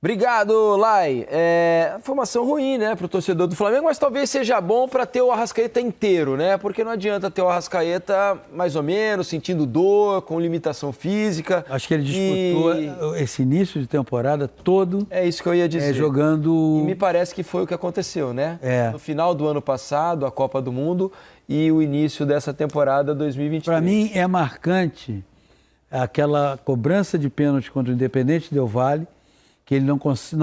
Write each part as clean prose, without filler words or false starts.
Obrigado, Lai. Informação ruim, né, para o torcedor do Flamengo, mas talvez seja bom para ter o Arrascaeta inteiro, né? Porque não adianta ter o Arrascaeta mais ou menos, sentindo dor, com limitação física. Acho que ele disputou esse início de temporada todo. É isso que eu ia dizer. Jogando. E me parece que foi o que aconteceu, né? É. No final do ano passado, a Copa do Mundo e o início dessa temporada 2023. Para mim é marcante aquela cobrança de pênalti contra o Independente Del Valle, que ele não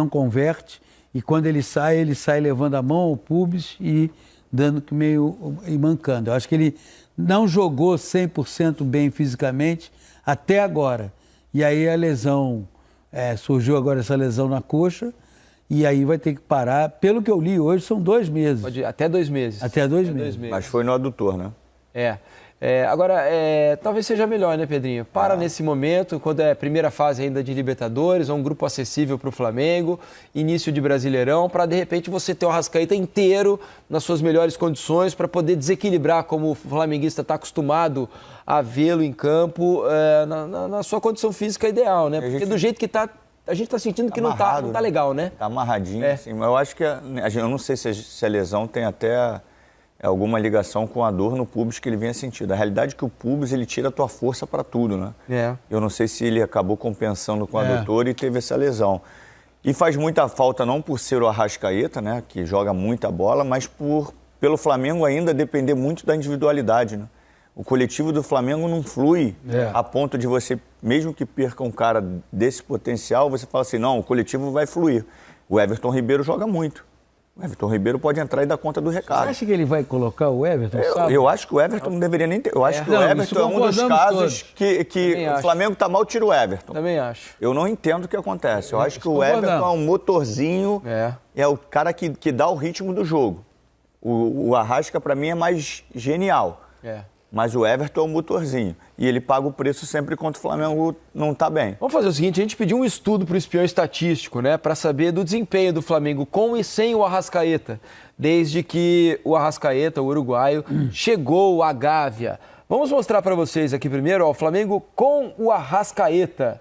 converte, e quando ele sai levando a mão ao pubis e dando meio e mancando. Eu acho que ele não jogou 100% bem fisicamente até agora. E aí a lesão, surgiu agora essa lesão na coxa, e aí vai ter que parar. Pelo que eu li hoje, são 2 meses. Até 2 meses. Até dois meses. Mas foi no adutor, né? Agora, talvez seja melhor, né, Pedrinho? Nesse momento, quando é a primeira fase ainda de Libertadores, é um grupo acessível para o Flamengo, início de Brasileirão, para de repente você ter o Arrascaeta inteiro nas suas melhores condições, para poder desequilibrar, como o flamenguista está acostumado a vê-lo em campo, na sua condição física ideal, né? Porque do jeito que está, a gente está sentindo que não tá legal, né? Tá amarradinho, assim. Mas eu acho que, eu não sei se a lesão tem até alguma ligação com a dor no pubis que ele vinha sentindo. A realidade é que o pubis, ele tira a tua força para tudo, né? Eu não sei se ele acabou compensando com a adutor e teve essa lesão. E faz muita falta, não por ser o Arrascaeta, né, que joga muita bola, mas pelo Flamengo ainda depender muito da individualidade, né? O coletivo do Flamengo não flui a ponto de você, mesmo que perca um cara desse potencial, você fala assim, não, o coletivo vai fluir. O Everton Ribeiro joga muito. O Everton Ribeiro pode entrar e dar conta do recado. Você acha que ele vai colocar o Everton? Eu acho que o Everton não deveria nem ter. Eu acho que o Everton é um dos casos que o Flamengo tá mal, tira o Everton. Também acho. Eu não entendo o que acontece. Eu acho que o Everton é um motorzinho, é o cara que dá o ritmo do jogo. O Arrasca, para mim, é mais genial. Mas o Everton é um motorzinho. E ele paga o preço sempre quando o Flamengo não está bem. Vamos fazer o seguinte, a gente pediu um estudo para o espião estatístico, né? Para saber do desempenho do Flamengo com e sem o Arrascaeta. Desde que o Arrascaeta, o uruguaio, chegou à Gávea. Vamos mostrar para vocês aqui primeiro, o Flamengo com o Arrascaeta.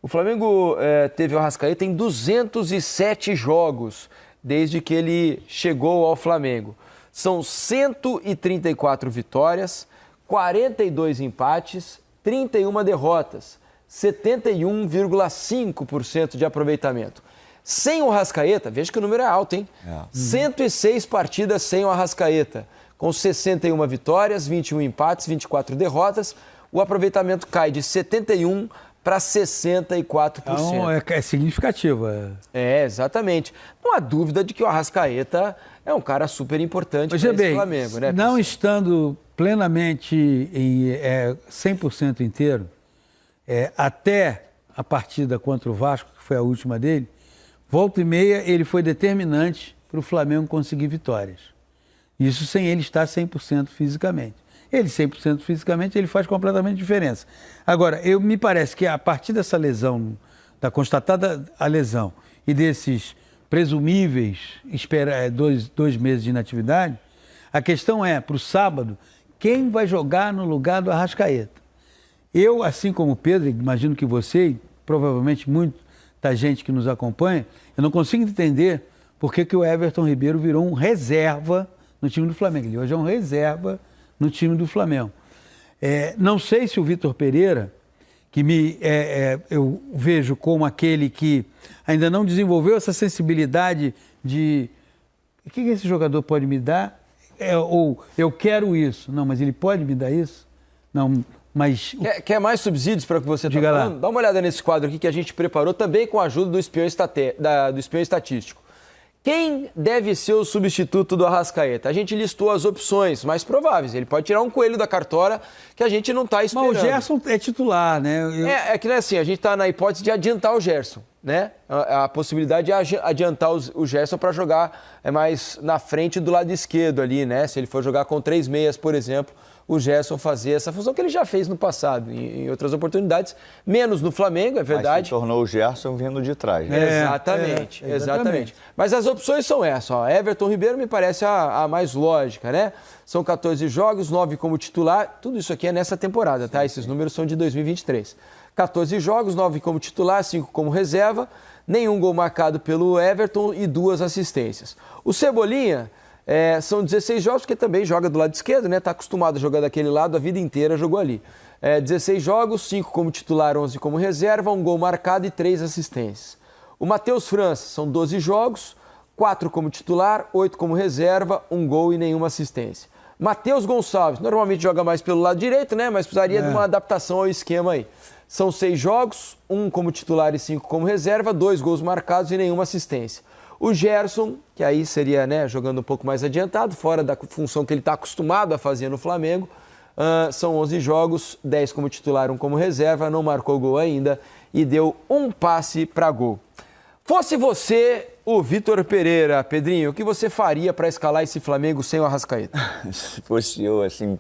O Flamengo teve o Arrascaeta em 207 jogos, desde que ele chegou ao Flamengo. São 134 vitórias, 42 empates, 31 derrotas, 71,5% de aproveitamento. Sem o Arrascaeta, veja que o número é alto, hein? 106 partidas sem o Arrascaeta, com 61 vitórias, 21 empates, 24 derrotas, o aproveitamento cai de 71% para 64%. Então, é significativo. Exatamente. Não há dúvida de que o Arrascaeta é um cara super importante para esse Flamengo, né? Não estando plenamente 100% inteiro, até a partida contra o Vasco, que foi a última dele, volta e meia ele foi determinante para o Flamengo conseguir vitórias. Isso sem ele estar 100% fisicamente. Ele 100% fisicamente, ele faz completamente diferença. Agora, me parece que a partir dessa lesão, da constatada a lesão e desses presumíveis 2 meses de inatividade, a questão é, para o sábado, quem vai jogar no lugar do Arrascaeta? Eu, assim como o Pedro, imagino que você, e provavelmente muita gente que nos acompanha, eu não consigo entender por que o Everton Ribeiro virou um reserva no time do Flamengo. Ele hoje é um reserva no time do Flamengo. Não sei se o Vitor Pereira, que eu vejo como aquele que ainda não desenvolveu essa sensibilidade de o que esse jogador pode me dar? Ou eu quero isso. Não, mas ele pode me dar isso? Não, mas... Quer mais subsídios para o que você está falando? Dá uma olhada nesse quadro aqui que a gente preparou também com a ajuda do espião estatístico. Quem deve ser o substituto do Arrascaeta? A gente listou as opções mais prováveis. Ele pode tirar um coelho da cartola que a gente não está esperando. Mas o Gerson é titular, né? É que não é assim, a gente está na hipótese de adiantar o Gerson, né? A possibilidade de adiantar o Gerson para jogar mais na frente do lado esquerdo ali, né? Se ele for jogar com 3 meias, por exemplo, o Gerson fazer essa função que ele já fez no passado, em outras oportunidades, menos no Flamengo, é verdade. Mas se tornou o Gerson vindo de trás. Né? Exatamente. Mas as opções são essas. Everton Ribeiro me parece a mais lógica, né? São 14 jogos, 9 como titular. Tudo isso aqui é nessa temporada, tá? Esses números são de 2023. 14 jogos, 9 como titular, 5 como reserva. nenhum gol marcado pelo Everton e 2 assistências. O Cebolinha são 16 jogos, porque também joga do lado esquerdo, né? Está acostumado a jogar daquele lado, a vida inteira jogou ali. 16 jogos, 5 como titular, 11 como reserva, 1 gol marcado e 3 assistências. O Matheus França são 12 jogos, 4 como titular, 8 como reserva, 1 gol e nenhuma assistência. Matheus Gonçalves, normalmente joga mais pelo lado direito, né? Mas precisaria de uma adaptação ao esquema aí. São 6 jogos, 1 como titular e 5 como reserva, 2 gols marcados e nenhuma assistência. O Gerson, que aí seria, né, jogando um pouco mais adiantado, fora da função que ele está acostumado a fazer no Flamengo, são 11 jogos, 10 como titular, 1 como reserva, não marcou gol ainda e deu 1 passe para gol. Fosse você o Vitor Pereira, Pedrinho, o que você faria para escalar esse Flamengo sem o Arrascaeta? Se fosse eu, assim,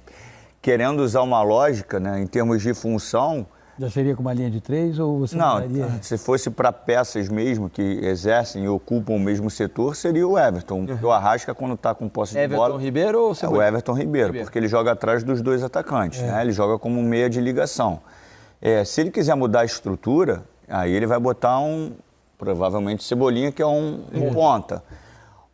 querendo usar uma lógica, né, em termos de função... Já seria com uma linha de 3 ou você não, daria... se fosse para peças mesmo que exercem e ocupam o mesmo setor, seria o Everton. O Arrasca, quando está com posse de bola... Everton Ribeiro ou Cebolinha? O Everton Ribeiro, porque ele joga atrás dos 2 atacantes, né? Ele joga como meia de ligação. Se ele quiser mudar a estrutura, aí ele vai botar provavelmente Cebolinha, que é um ponta.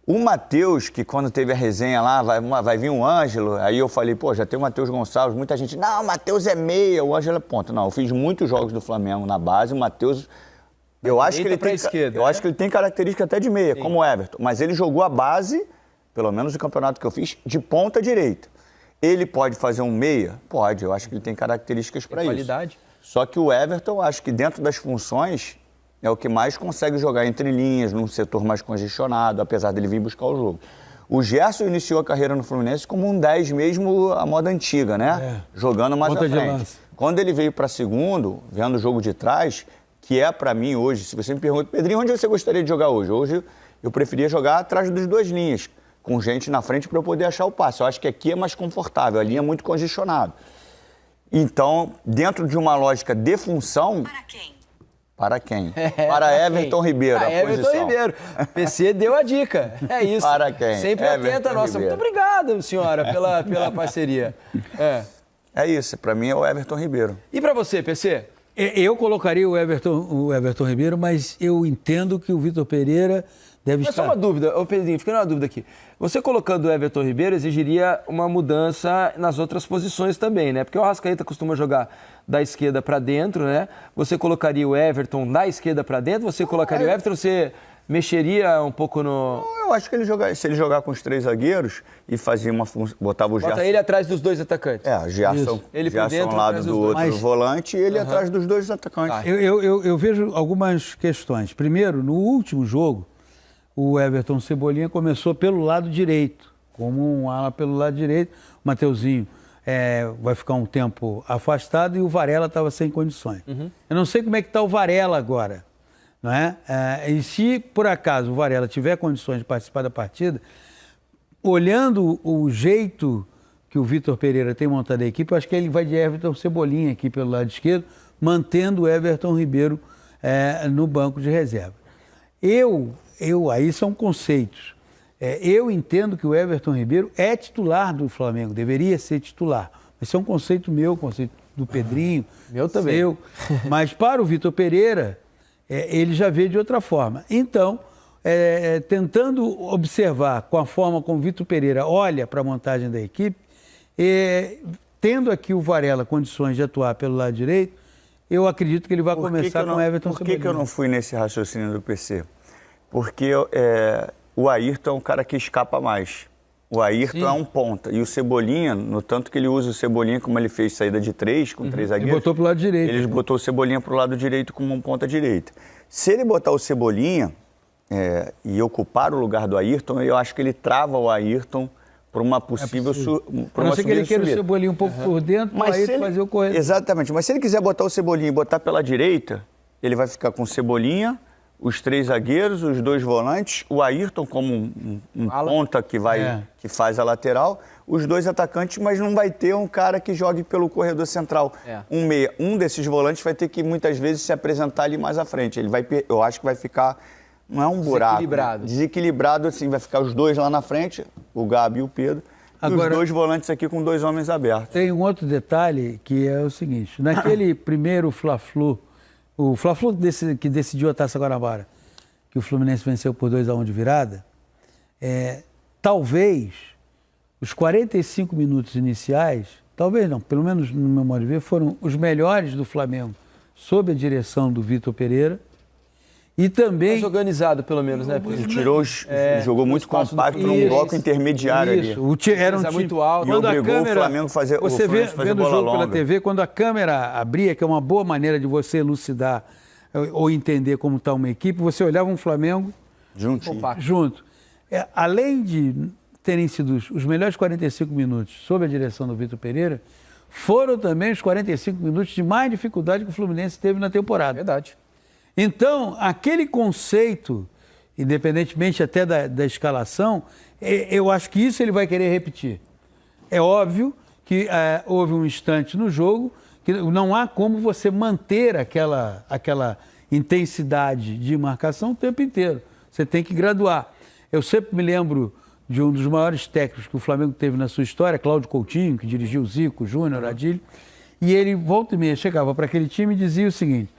O Matheus, que quando teve a resenha lá, vai vir o Ângelo, aí eu falei, pô, já tem o Matheus Gonçalves, muita gente, não, o Matheus é meia, o Ângelo é ponta. Não, eu fiz muitos jogos do Flamengo na base, o Matheus, eu acho que ele tem característica até de meia, como o Everton, mas ele jogou a base, pelo menos o campeonato que eu fiz, de ponta direita. Ele pode fazer um meia? Pode, eu acho que ele tem características para isso. Qualidade. Só que o Everton, acho que dentro das funções... é o que mais consegue jogar entre linhas, num setor mais congestionado, apesar dele vir buscar o jogo. O Gerson iniciou a carreira no Fluminense como um 10 mesmo, a moda antiga, né? Jogando mais à frente. Quando ele veio para segundo, vendo o jogo de trás, que é para mim hoje, se você me pergunta, Pedrinho, onde você gostaria de jogar hoje? Hoje eu preferia jogar atrás das 2 linhas, com gente na frente para eu poder achar o passe. Eu acho que aqui é mais confortável, a linha é muito congestionada. Então, dentro de uma lógica de função... Para quem? Para Everton Ribeiro, a Everton posição. Ribeiro. PC deu a dica. É isso. Para quem? Sempre atenta a nossa. Ribeiro. Muito obrigado, senhora, pela parceria. É isso, para mim é o Everton Ribeiro. E para você, PC? Eu colocaria o Everton Ribeiro, mas eu entendo que o Vitor Pereira deve estar... Só uma dúvida, Pedrinho, fica uma dúvida aqui. Você colocando o Everton Ribeiro exigiria uma mudança nas outras posições também, né? Porque o Arrascaeta costuma jogar da esquerda para dentro, né? Você colocaria o Everton da esquerda para dentro? Você colocaria o Everton? Você mexeria um pouco no... Eu acho que se ele jogar com os 3 zagueiros e fazia botava o Gerson... Bota ele atrás dos 2 atacantes. O Gerson, ele por dentro, ao lado do outro volante e ele atrás dos 2 atacantes. Eu vejo algumas questões. Primeiro, no último jogo, o Everton Cebolinha começou pelo lado direito, como um ala pelo lado direito. O Mateuzinho vai ficar um tempo afastado e o Varela estava sem condições. Eu não sei como é que está o Varela agora, não é? E se, por acaso, o Varela tiver condições de participar da partida, olhando o jeito que o Vitor Pereira tem montado a equipe, eu acho que ele vai de Everton Cebolinha aqui pelo lado esquerdo, mantendo o Everton Ribeiro no banco de reserva. Aí são conceitos. Eu entendo que o Everton Ribeiro é titular do Flamengo, deveria ser titular. Esse é um conceito meu, conceito do Pedrinho. Meu também. Seu. Mas para o Vitor Pereira, ele já vê de outra forma. Então, tentando observar com a forma como o Vitor Pereira olha para a montagem da equipe, tendo aqui o Varela condições de atuar pelo lado direito, eu acredito que ele vai começar com o Everton Cebolinha. Por que eu não fui nesse raciocínio do PC? Porque o Ayrton é um cara que escapa mais. O Ayrton é um ponta. E o Cebolinha, no tanto que ele usa o Cebolinha como ele fez saída de 3, com 3 zagueiros... Ele botou pro lado direito. Ele botou o Cebolinha pro lado direito como um ponta direita. Se ele botar o Cebolinha e ocupar o lugar do Ayrton, eu acho que ele trava o Ayrton para uma possível... A não ser que ele queira o Cebolinha um pouco por dentro, para ele fazer o corredor. Exatamente. Mas se ele quiser botar o Cebolinha e botar pela direita, ele vai ficar com o Cebolinha... os 3 zagueiros, os 2 volantes, o Ayrton como um ponta que faz a lateral, os 2 atacantes, mas não vai ter um cara que jogue pelo corredor central. Um meia. Um desses volantes vai ter que muitas vezes se apresentar ali mais à frente. Eu acho que vai ficar, não é um buraco. Desequilibrado, assim, vai ficar os 2 lá na frente, o Gabi e o Pedro. Agora, e os 2 volantes aqui com 2 homens abertos. Tem um outro detalhe que é o seguinte, naquele primeiro Fla-Flu, o Fla-Flu que decidiu a Taça Guanabara, que o Fluminense venceu por 2-1 de virada, talvez os 45 minutos iniciais, talvez não, pelo menos no meu modo de ver, foram os melhores do Flamengo sob a direção do Vitor Pereira. E também... Mais organizado, pelo menos, né? Ele jogou muito compacto num bloco intermediário ali. Era um time muito alto. E obrigou o Flamengo a fazer você vendo o jogo longa. pela TV, quando a câmera abria, que é uma boa maneira de você elucidar ou entender como está uma equipe, você olhava um Flamengo junto. Além de terem sido os melhores 45 minutos sob a direção do Vitor Pereira, foram também os 45 minutos de mais dificuldade que o Fluminense teve na temporada. Verdade. Então, aquele conceito, independentemente até da escalação, eu acho que isso ele vai querer repetir. É óbvio que houve um instante no jogo que não há como você manter aquela intensidade de marcação o tempo inteiro. Você tem que graduar. Eu sempre me lembro de um dos maiores técnicos que o Flamengo teve na sua história, Cláudio Coutinho, que dirigiu o Zico, Júnior, Adílio, e ele, volta e meia, chegava para aquele time e dizia o seguinte: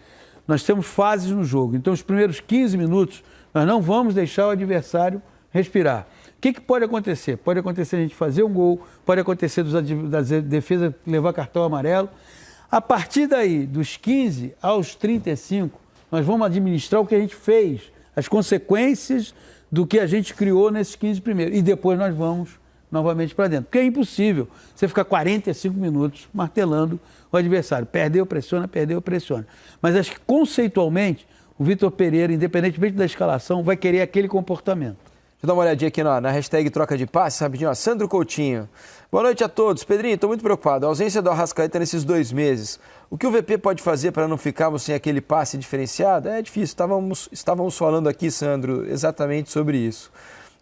nós temos fases no jogo, então os primeiros 15 minutos nós não vamos deixar o adversário respirar. O que pode acontecer? Pode acontecer a gente fazer um gol, pode acontecer da defesa levar cartão amarelo. A partir daí, dos 15 aos 35, nós vamos administrar o que a gente fez, as consequências do que a gente criou nesses 15 primeiros. E depois nós vamos novamente para dentro. Porque é impossível você ficar 45 minutos martelando o adversário. Perdeu, pressiona. Mas acho que conceitualmente o Vitor Pereira, independentemente da escalação, vai querer aquele comportamento. Deixa eu dar uma olhadinha aqui na hashtag troca de passe, rapidinho. Sandro Coutinho. Boa noite a todos. Pedrinho, estou muito preocupado. A ausência do Arrascaeta nesses 2 meses. O que o VP pode fazer para não ficarmos sem aquele passe diferenciado? É difícil. Estávamos falando aqui, Sandro, exatamente sobre isso.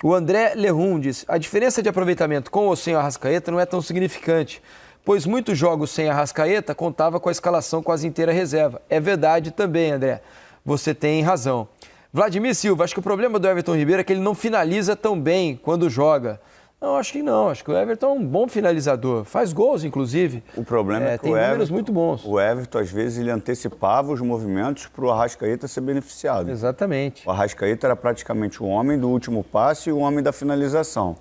O André Lerrum diz: a diferença de aproveitamento com ou sem o Arrascaeta não é tão significante, pois muitos jogos sem Arrascaeta contava com a escalação quase inteira reserva. É verdade também, André. Você tem razão. Vladimir Silva, acho que o problema do Everton Ribeiro é que ele não finaliza tão bem quando joga. Não, acho que não. Acho que o Everton é um bom finalizador. Faz gols, inclusive. O problema é que tem números muito bons. O Everton, às vezes, ele antecipava os movimentos para o Arrascaeta ser beneficiado. Exatamente. O Arrascaeta era praticamente o homem do último passe e o homem da finalização.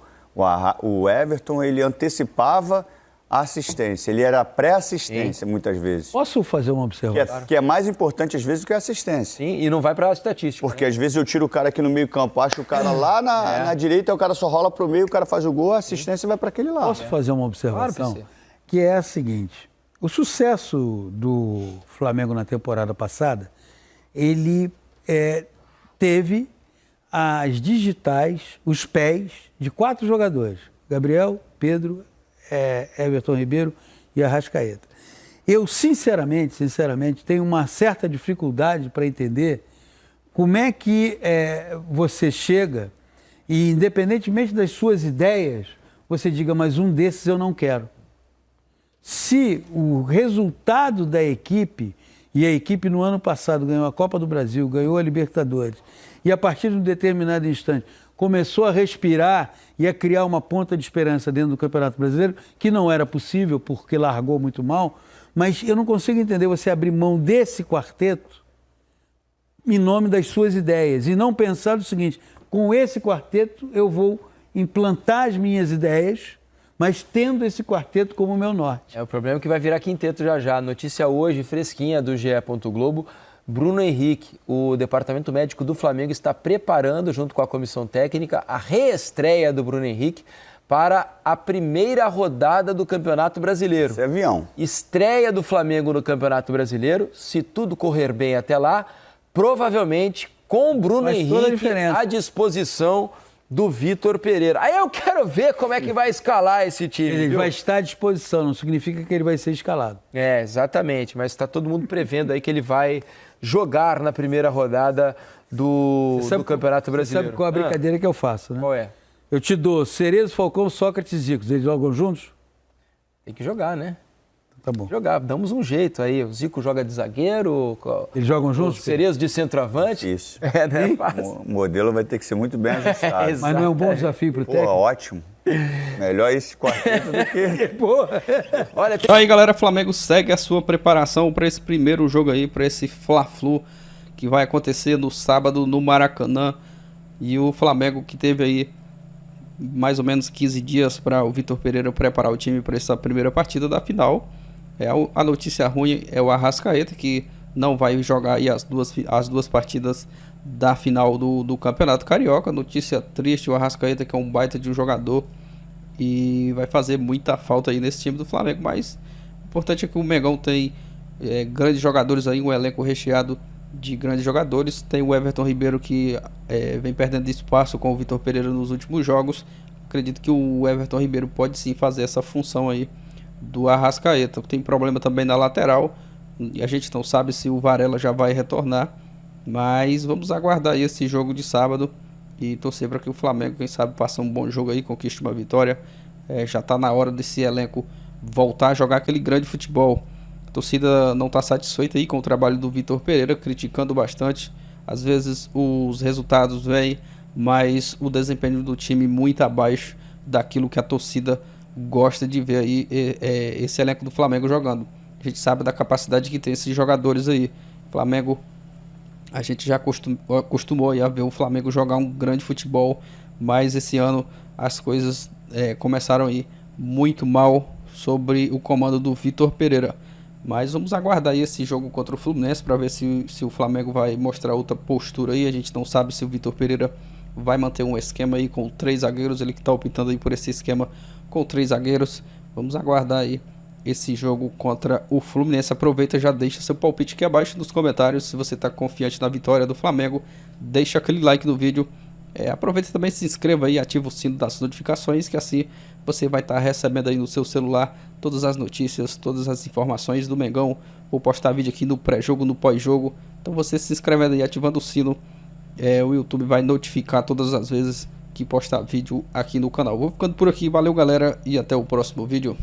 O Everton, ele antecipava a assistência. Ele era pré-assistência, muitas vezes. Posso fazer uma observação? Que é mais importante, às vezes, do que a assistência. Sim, e não vai para a estatística. Porque, às vezes, eu tiro o cara aqui no meio campo, acho o cara lá na direita, o cara só rola para o meio, o cara faz o gol, a assistência vai para aquele lado. Posso fazer uma observação? Claro, que é a seguinte: o sucesso do Flamengo na temporada passada, ele teve as digitais, os pés de 4 jogadores: Gabriel, Pedro, Everton Ribeiro e Arrascaeta. Eu, sinceramente, tenho uma certa dificuldade para entender como é que você chega e, independentemente das suas ideias, você diga, mas um desses eu não quero. Se o resultado da equipe, e a equipe no ano passado ganhou a Copa do Brasil, ganhou a Libertadores, e a partir de um determinado instante começou a respirar e a criar uma ponta de esperança dentro do Campeonato Brasileiro, que não era possível porque largou muito mal, mas eu não consigo entender você abrir mão desse quarteto em nome das suas ideias e não pensar o seguinte: com esse quarteto eu vou implantar as minhas ideias, mas tendo esse quarteto como meu norte. O problema é que vai virar quinteto já. Notícia hoje, fresquinha, do GE. Globo. Bruno Henrique, o departamento médico do Flamengo está preparando, junto com a comissão técnica, a reestreia do Bruno Henrique para a primeira rodada do Campeonato Brasileiro. Esse é avião. Estreia do Flamengo no Campeonato Brasileiro, se tudo correr bem até lá, provavelmente com o Bruno Henrique à disposição do Vitor Pereira. Aí eu quero ver como é que vai escalar esse time. Ele vai estar à disposição, não significa que ele vai ser escalado. Exatamente, mas está todo mundo prevendo aí que ele vai jogar na primeira rodada do Campeonato Brasileiro. Sabe qual é a brincadeira que eu faço, né? Qual é? Eu te dou Cerezo, Falcão, Sócrates e Zico. Eles jogam juntos? Tem que jogar, né? Tá bom. Jogar, damos um jeito aí. O Zico joga de zagueiro. Eles jogam juntos? O Cerezo de centroavante. Isso. Né? O modelo vai ter que ser muito bem ajustado. Mas não é um bom desafio para o técnico? Ótimo. Melhor esse quarteto do que... Porra. Olha, Aí, galera, Flamengo segue a sua preparação para esse primeiro jogo aí, para esse Fla-Flu, que que vai acontecer no sábado no Maracanã. E o Flamengo, que teve aí mais ou menos 15 dias para o Vitor Pereira preparar o time para essa primeira partida da final. A notícia ruim é o Arrascaeta, que não vai jogar aí as duas partidas da final do Campeonato Carioca. Notícia triste, o Arrascaeta, que é um baita de um jogador e vai fazer muita falta aí nesse time do Flamengo, mas o importante é que o Mengão tem grandes jogadores aí, um elenco recheado de grandes jogadores. Tem o Everton Ribeiro, que vem perdendo espaço com o Vitor Pereira nos últimos jogos. Acredito que o Everton Ribeiro pode sim fazer essa função aí do Arrascaeta. Tem problema também na lateral, e a gente não sabe se o Varela já vai retornar, mas vamos aguardar aí esse jogo de sábado e torcer para que o Flamengo, quem sabe, faça um bom jogo aí, conquiste uma vitória. Já está na hora desse elenco voltar a jogar aquele grande futebol. A torcida não está satisfeita aí com o trabalho do Vitor Pereira, criticando bastante. Às vezes os resultados vêm, mas o desempenho do time muito abaixo daquilo que a torcida gosta de ver aí esse elenco do Flamengo jogando. A gente sabe da capacidade que tem esses jogadores aí. Flamengo, a gente já acostumou a ver o Flamengo jogar um grande futebol, mas esse ano as coisas começaram a ir muito mal sobre o comando do Vitor Pereira. Mas vamos aguardar aí esse jogo contra o Fluminense para ver se o Flamengo vai mostrar outra postura aí. A gente não sabe se o Vitor Pereira vai manter um esquema aí com 3 zagueiros, ele que está optando aí por esse esquema com 3 zagueiros. Vamos aguardar aí esse jogo contra o Fluminense. Aproveita, já deixa seu palpite aqui abaixo nos comentários. Se você está confiante na vitória do Flamengo, deixa aquele like no vídeo. Aproveita também, se inscreva aí, ativa o sino das notificações, que assim você vai estar recebendo aí no seu celular todas as notícias, todas as informações do Mengão. Vou postar vídeo aqui no pré-jogo, no pós-jogo. Então você se inscrevendo aí, ativando o sino, o YouTube vai notificar todas as vezes que postar vídeo aqui no canal. Vou ficando por aqui, valeu galera, e até o próximo vídeo.